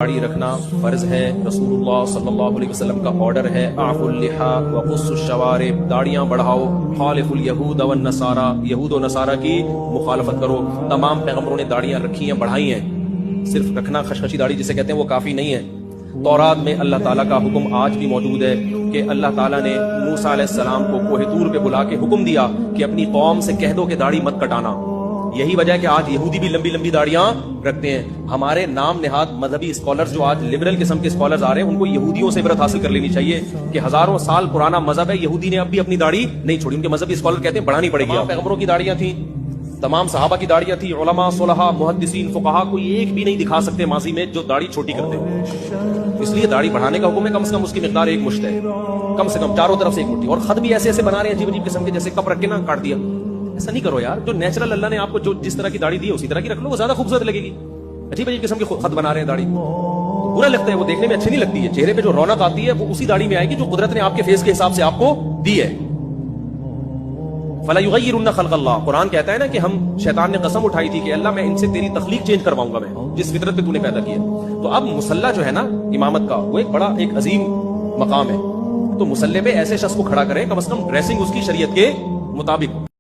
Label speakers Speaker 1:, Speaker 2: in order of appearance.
Speaker 1: داڑھی رکھنا فرض ہے، رسول اللہ صلی اللہ علیہ وسلم کا آرڈر ہے، اعفوا اللحا وقصوا الشوارب، داڑیاں بڑھاؤ، خالف الیہود والنصارى، یہود و نصارہ کی مخالفت کرو۔ تمام پیغمبروں نے داڑیاں رکھی ہیں، بڑھائی ہیں، صرف رکھنا خشخشی داڑھی جسے کہتے ہیں وہ کافی نہیں ہے۔ تورات میں اللہ تعالیٰ کا حکم آج بھی موجود ہے کہ اللہ تعالیٰ نے موسیٰ علیہ السلام کو کوہ طور پہ بلا کے حکم دیا کہ اپنی قوم سے کہہ دو کہ داڑھی مت کٹانا۔ یہی وجہ ہے کہ آج یہودی بھی لمبی لمبی داڑیاں رکھتے ہیں۔ ہمارے نام نہاد مذہبی اسکالرز جو آج لبرل قسم کے اسکالرز آ رہے ہیں، ان کو یہودیوں سے عبرت حاصل کر لینی چاہیے کہ ہزاروں سال پرانا مذہب ہے، یہودی نے اب بھی اپنی داڑھی نہیں چھوڑی۔ ان کے مذہبی اسکالر کہتے ہیں بڑھانی پڑے گی۔ پیغمبروں کی داڑیاں تھیں، تمام صحابہ کی داڑیاں تھیں، علماء صلحاء محدثین فقہاء کوئی ایک بھی نہیں دکھا سکتے ماضی میں جو داڑھی چھوٹی کرتے ہیں۔ اس لیے داڑھی بڑھانے کا حکم ہے، کم سے کم اس کی مقدار ایک مشت ہے، کم سے کم چاروں طرف سے ایک مٹھی۔ اور خط بھی ایسے ایسے بنا رہے ہیں عجیب عجیب قسم کے، جیسے کپ رکھ کے نا کاٹ دیا۔ ایسا نہیں کرو یار، جو نیچرل اللہ نے آپ کو جو جس طرح کی داڑھی دی ہے اسی طرح کی رکھ لو، وہ زیادہ خوبصورت لگے گی۔ عجیب عجیب قسم کے خط بنا رہے ہیں داڑھی، برا لگتا ہے، وہ دیکھنے میں اچھی نہیں لگتی ہے۔ چہرے پہ جو رونق آتی ہے وہ اسی داڑھی میں آئے گی جو قدرت نے آپ کے فیس کے حساب سے آپ کو دی ہے۔ فَلَا يُغَيِّرُنَّ خَلْقَ اللَّهِ، قرآن کہتا ہے نا کہ ہم شیطان نے قسم اٹھائی تھی کہ اللہ میں ان سے تیری تخلیق چینج کرواؤں گا، میں جس فطرت پہ تو نے پیدا کیا۔ تو اب مصلی جو ہے نا امامت کا، وہ ایک بڑا ایک عظیم مقام ہے، تو مصلی پہ ایسے شخص کو کھڑا کریں کم از کم ڈریسنگ اس کی شریعت کے مطابق۔